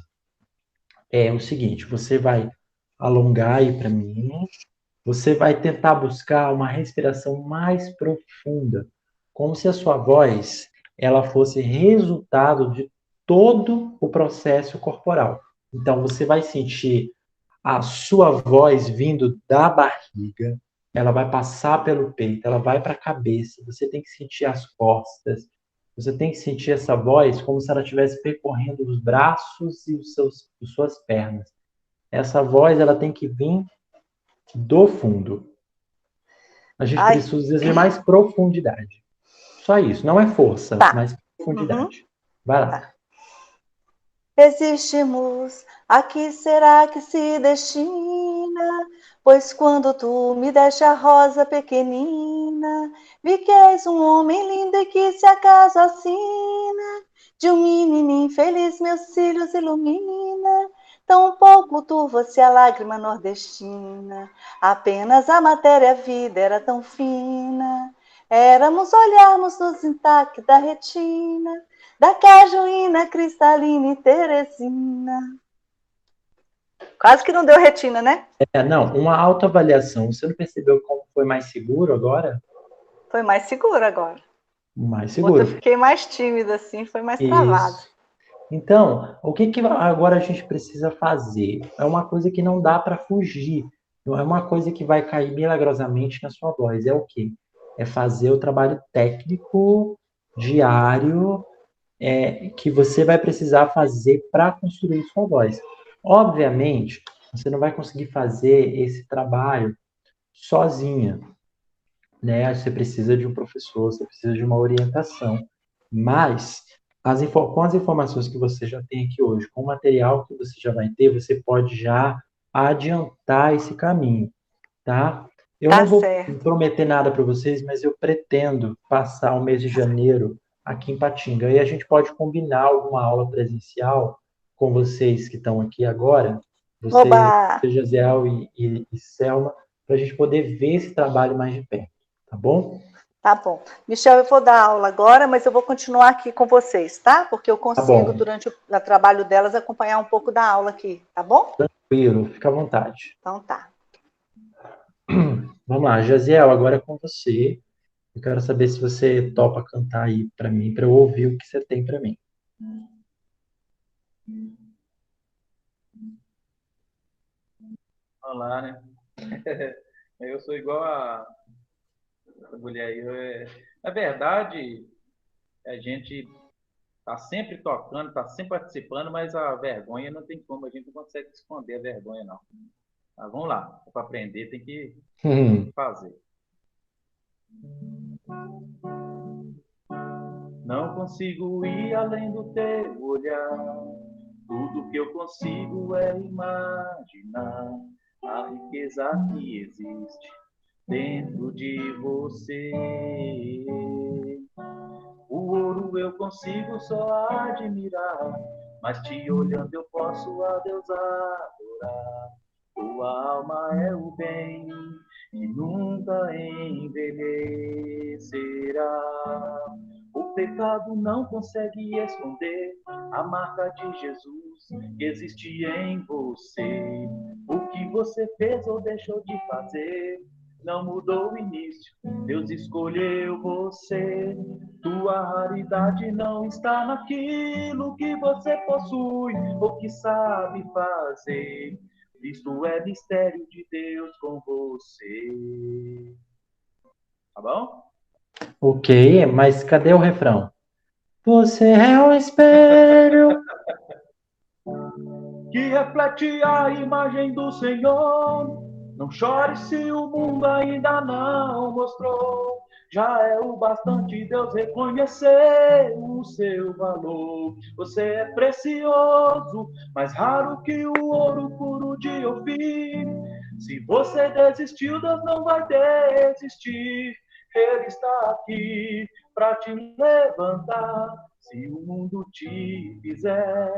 é o seguinte, você vai alongar aí para mim, você vai tentar buscar uma respiração mais profunda, como se a sua voz ela fosse resultado de todo o processo corporal. Então, você vai sentir a sua voz vindo da barriga, ela vai passar pelo peito, ela vai para a cabeça, você tem que sentir as costas, você tem que sentir essa voz como se ela estivesse percorrendo os braços e as suas pernas. Essa voz, ela tem que vir do fundo. A gente Ai, precisa de mais profundidade. Só isso, não é força, tá. mas profundidade. Vai lá. Tá. Existimos, a que será que se destina? Pois quando tu me deste a rosa pequenina, vi que és um homem lindo e que se acaso assina, de um menino infeliz meus cílios ilumina, tão pouco turva-se a lágrima nordestina, apenas a matéria-vida era tão fina, éramos olharmos nos intactos da retina, da cajuína cristalina e Teresina. Quase que não deu retina, né? Não, uma autoavaliação. Você não percebeu como foi mais seguro agora? Foi mais seguro agora. Mais Outra eu seguro. fiquei mais tímida, assim, foi mais travado. Isso. Então, o que agora a gente precisa fazer? É uma coisa que não dá para fugir. Não é uma coisa que vai cair milagrosamente na sua voz. É o quê? É fazer o trabalho técnico diário que você vai precisar fazer para construir sua voz. Obviamente, você não vai conseguir fazer esse trabalho sozinha, né? Você precisa de um professor, você precisa de uma orientação. Mas, com as informações que você já tem aqui hoje, com o material que você já vai ter, você pode já adiantar esse caminho, tá? Eu Tá não vou certo. prometer nada para vocês, mas eu pretendo passar o mês de janeiro aqui em Patinga. E a gente pode combinar alguma aula presencial com vocês que estão aqui agora, você, Oba! Josiel e Selma, para a gente poder ver esse trabalho mais de perto, tá bom? Tá bom. Michel, eu vou dar aula agora, mas eu vou continuar aqui com vocês, tá? Porque eu Tá consigo, bom, durante o trabalho delas, acompanhar um pouco da aula aqui, tá bom? tranquilo, fica à vontade. Então tá. Vamos lá, Josiel, agora é com você. Eu quero saber se você topa cantar aí para mim, para eu ouvir o que você tem para mim. Olá, né? Eu sou igual a essa mulher aí. Na verdade, a gente tá sempre tocando, tá sempre participando, mas a vergonha não tem como, a gente não consegue esconder a vergonha, não. Mas vamos lá, para aprender tem que fazer. Não consigo ir além do teu olhar. Tudo que eu consigo é imaginar a riqueza que existe dentro de você. O ouro eu consigo só admirar, mas te olhando eu posso a Deus adorar. Tua alma é o bem que nunca envelhecerá. O pecado não consegue esconder a marca de Jesus que existe em você. O que você fez ou deixou de fazer não mudou o início. Deus escolheu você. Tua raridade não está naquilo que você possui ou que sabe fazer. Isto é mistério de Deus com você. Tá bom? Ok, mas cadê o refrão? Você é o espelho. Que reflete a imagem do Senhor. Não chore se o mundo ainda não mostrou. Já é o bastante Deus reconhecer o seu valor. Você é precioso, mais raro que o ouro puro de Ofir. Se você desistiu, Deus não vai desistir. Ele está aqui para te levantar. Se o mundo te fizer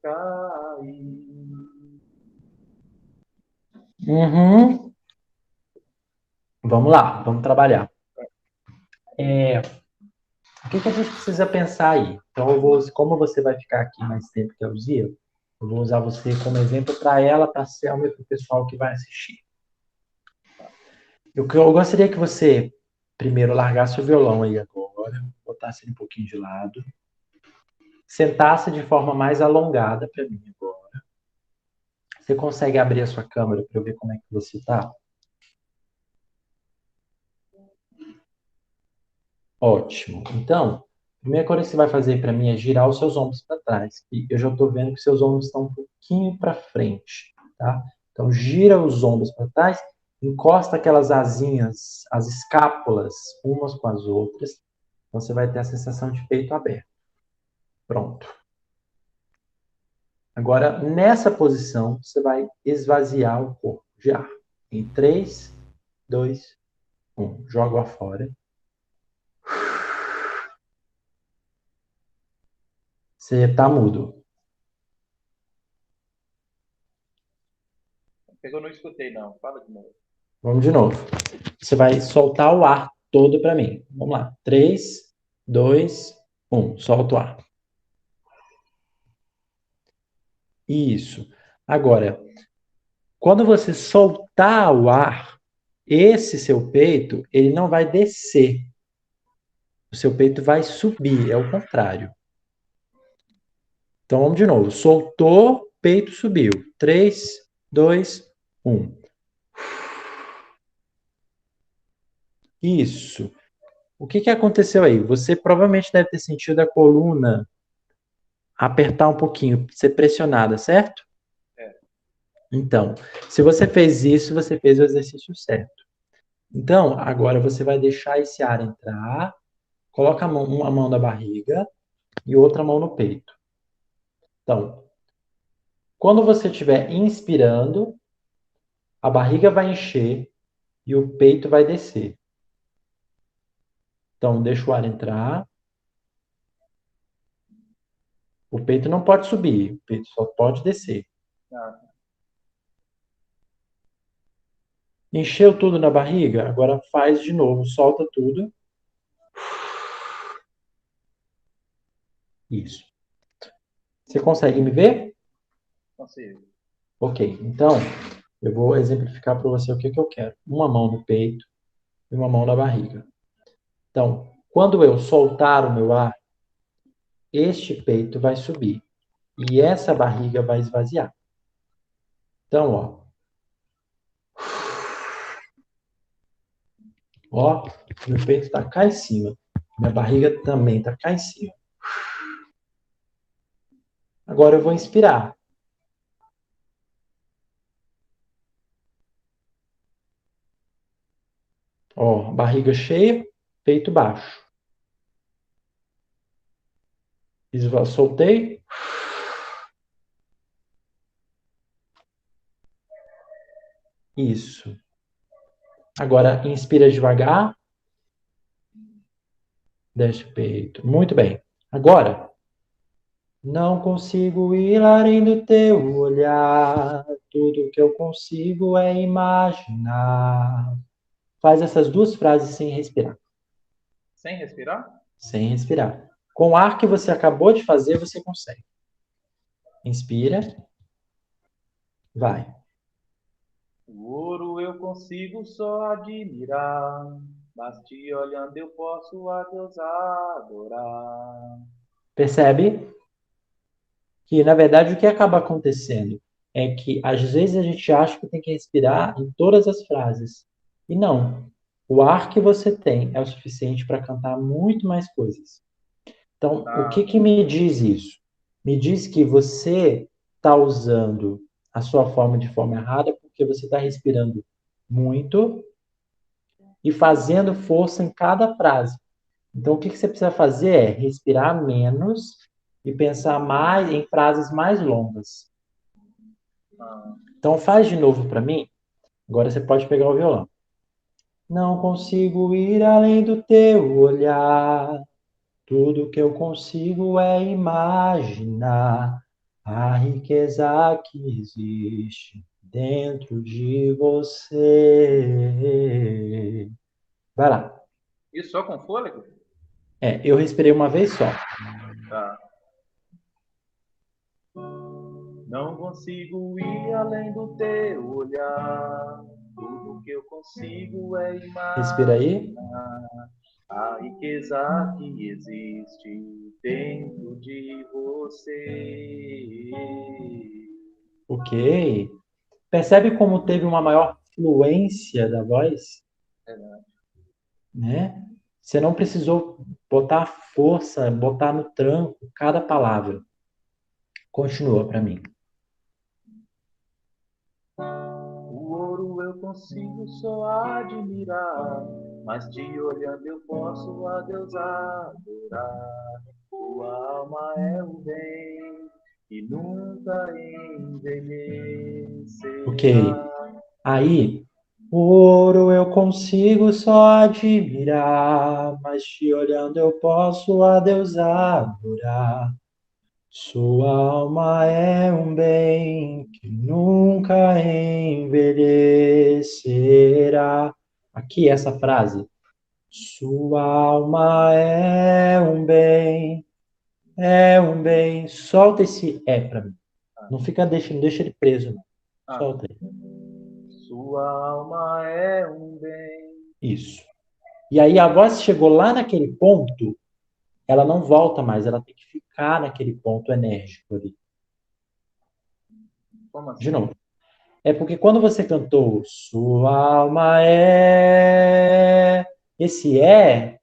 cair. Uhum. Vamos lá, vamos trabalhar. O que a gente precisa pensar aí? Então, como você vai ficar aqui mais tempo que a Luzia, eu vou usar você como exemplo para ela, para a Selma e para o pessoal que vai assistir. Eu gostaria que você primeiro largasse o violão aí agora, botasse ele um pouquinho de lado, sentasse de forma mais alongada para mim agora. Você consegue abrir a sua câmera para eu ver como é que você está? Ótimo. Então, a primeira coisa que você vai fazer para mim é girar os seus ombros para trás. E eu já estou vendo que seus ombros estão um pouquinho para frente, tá? Então, gira os ombros para trás, encosta aquelas asinhas, as escápulas, umas com as outras. Então, você vai ter a sensação de peito aberto. Pronto. Agora, nessa posição, você vai esvaziar o corpo de ar. Em 3, 2, 1. Joga fora. Você está mudo. Eu não escutei, não. Fala de novo. Vamos de novo. Você vai soltar o ar todo para mim. Vamos lá. 3, 2, 1. Solta o ar. Isso. Agora, quando você soltar o ar, esse seu peito, ele não vai descer. O seu peito vai subir, é o contrário. Então, vamos de novo. Soltou, peito subiu. 3, 2, 1. Isso. O que aconteceu aí? Você provavelmente deve ter sentido a coluna apertar um pouquinho, ser pressionada, certo? É. Então, se você fez isso, você fez o exercício certo. Então, agora você vai deixar esse ar entrar, coloca uma mão na barriga e outra mão no peito. Então, quando você estiver inspirando, a barriga vai encher e o peito vai descer. Então, deixa o ar entrar. O peito não pode subir, o peito só pode descer. Ah, Encheu tudo na barriga? Agora faz de novo, solta tudo. Isso. Você consegue me ver? consigo. Ok, então eu vou exemplificar para você o que eu quero. Uma mão no peito e uma mão na barriga. Então, quando eu soltar o meu ar, este peito vai subir e essa barriga vai esvaziar. Então, meu peito está cá em cima. Minha barriga também está cá em cima. Agora eu vou inspirar. Barriga cheia, peito baixo. Soltei. Isso. Agora, inspira devagar. Desce o peito. Muito bem. Agora, não consigo ir além do teu olhar. Tudo que eu consigo é imaginar. Faz essas duas frases sem respirar. Sem respirar? Sem respirar. Com o ar que você acabou de fazer, você consegue. Inspira. Vai. O ouro eu consigo só admirar, mas te olhando eu posso a Deus adorar. Percebe que, na verdade, o que acaba acontecendo é que, às vezes, a gente acha que tem que respirar em todas as frases. E não. O ar que você tem é o suficiente para cantar muito mais coisas. Então, o que me diz isso? Me diz que você está usando a sua forma de forma errada porque você está respirando muito e fazendo força em cada frase. Então, o que você precisa fazer é respirar menos e pensar mais em frases mais longas. Então, faz de novo para mim. Agora você pode pegar o violão. Não consigo ir além do teu olhar. Tudo que eu consigo é imaginar a riqueza que existe dentro de você. Vai lá. Isso só com fôlego? Eu respirei uma vez só. Tá. Não consigo ir além do teu olhar. Tudo que eu consigo é imaginar. Respira aí. A riqueza que existe dentro de você. Ok. Percebe como teve uma maior fluência da voz? Verdade. Né? Você não precisou botar força, botar no tranco cada palavra. Continua para mim. O ouro eu consigo só admirar, mas te olhando eu posso a Deus adorar. Tua alma é o bem que nunca envelhecerá. Ok. Aí, o ouro eu consigo só admirar, mas te olhando eu posso a Deus adorar. Sua alma é um bem que nunca envelhecerá. Aqui essa frase. Sua alma é um bem. Solta esse é para mim. Não fica deixando, deixa ele preso, não. Solta ele. Sua alma é um bem. Isso. E aí a voz chegou lá naquele ponto, ela não volta mais, ela tem que ficar naquele ponto enérgico ali. Como assim? De novo. É porque quando você cantou sua alma é... Esse é,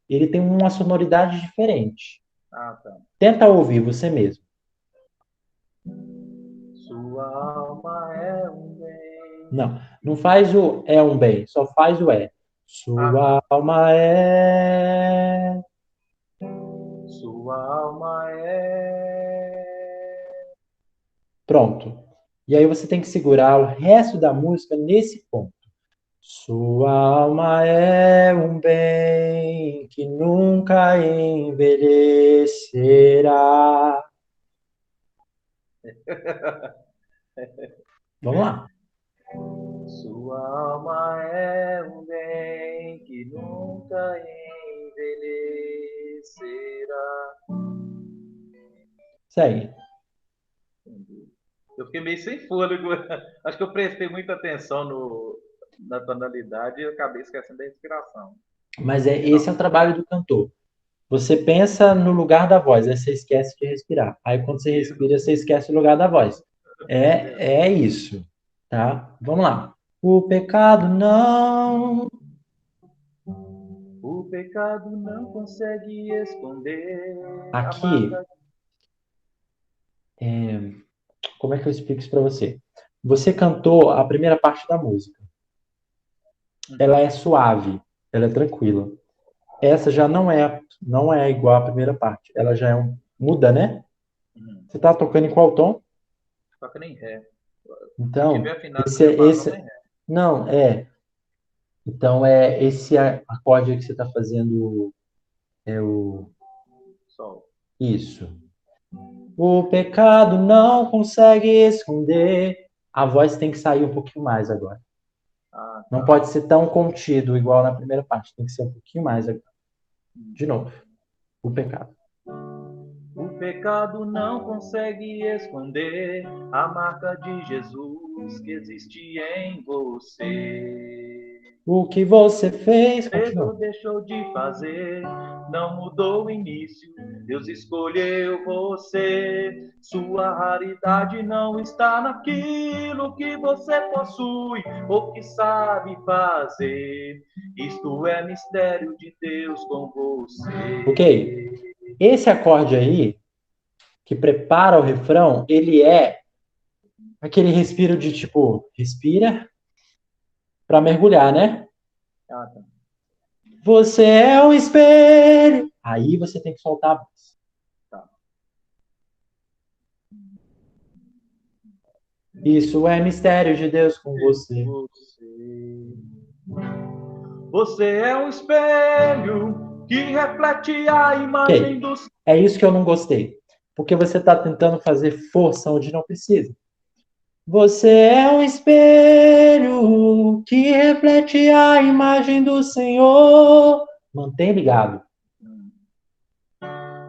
ele tem uma sonoridade diferente. Ah, tá. Tenta ouvir você mesmo. Sua alma é um bem. Não faz o é um bem, só faz o é. Sua alma é... Sua alma é. Pronto. E aí você tem que segurar o resto da música nesse ponto. Sua alma é um bem que nunca envelhecerá. Vamos lá. Sua alma é um bem que nunca envelhecerá. Segue. Eu fiquei meio sem fôlego. Acho que eu prestei muita atenção na tonalidade e eu acabei esquecendo da respiração. Mas esse é o trabalho do cantor. Você pensa no lugar da voz, aí você esquece de respirar. Aí quando você respira, você esquece o lugar da voz. É isso, tá? Vamos lá. O pecado não. O pecado não consegue esconder a Aqui, marca. como é que eu explico isso para você? Você cantou a primeira parte da música. Ela é suave, ela é tranquila. Essa já não é igual à primeira parte. Ela já muda, né? Você tá tocando em qual tom? Toca nem ré. Se Então, tiver afinado com esse nem ré. não é. Então esse acorde que você está fazendo é o Sol. isso. O pecado não consegue esconder. A voz tem que sair um pouquinho mais agora. Ah, Não tá. pode ser tão contido igual na primeira parte. Tem que ser um pouquinho mais agora. De novo. O pecado. O pecado não consegue esconder a marca de Jesus que existe em você. O que você fez? Fez ou Continua. deixou de fazer, não mudou o início. Deus escolheu você. Sua raridade não está naquilo que você possui ou que sabe fazer. Isto é mistério de Deus com você. Ok. Esse acorde aí, que prepara o refrão, ele é aquele respiro de tipo, respira para mergulhar, né? Ah, tá. Você é um espelho. Aí você tem que soltar a voz. Tá. Isso é mistério de Deus com você. Você é um espelho que reflete a imagem do Senhor. É isso que eu não gostei. Porque você está tentando fazer força onde não precisa. Você é um espelho que reflete a imagem do Senhor. Mantém ligado.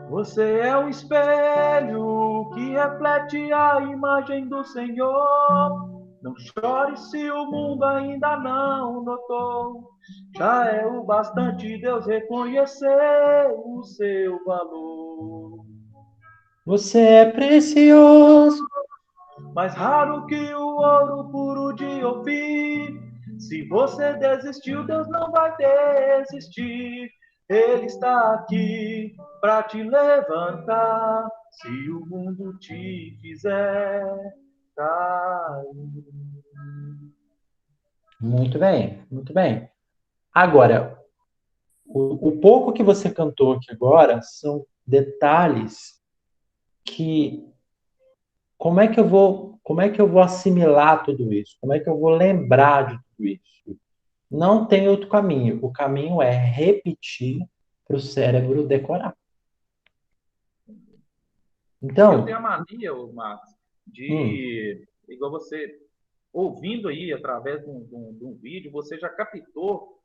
Você é um espelho que reflete a imagem do Senhor. Não chore se o mundo ainda não notou. Já é o bastante Deus reconhecer o seu valor. Você é precioso. Mais raro que o ouro puro de ouvir. Se você desistiu, Deus não vai desistir. Ele está aqui para te levantar, se o mundo te fizer cair. Muito bem, muito bem. Agora, o pouco que você cantou aqui agora são detalhes que como é que eu vou assimilar tudo isso? Como é que eu vou lembrar de tudo isso? Não tem outro caminho. O caminho é repetir para o cérebro decorar. Eu tenho Então, a mania, Marcos, de, igual você, ouvindo aí através de um vídeo, você já captou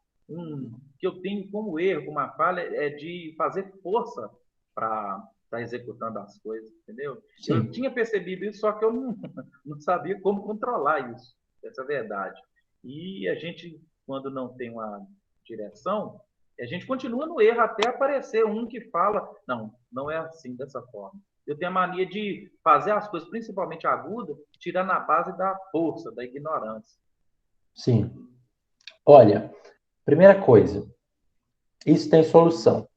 que eu tenho como erro, uma falha, é de fazer força para estar executando as coisas, entendeu? Eu sim, tinha percebido isso, só que eu não sabia como controlar isso, essa é a verdade. E a gente, quando não tem uma direção, a gente continua no erro até aparecer um que fala, não, não é assim, dessa forma. Eu tenho a mania de fazer as coisas, principalmente agudas, tirando a base da força, da ignorância. sim. Olha, primeira coisa, isso tem solução.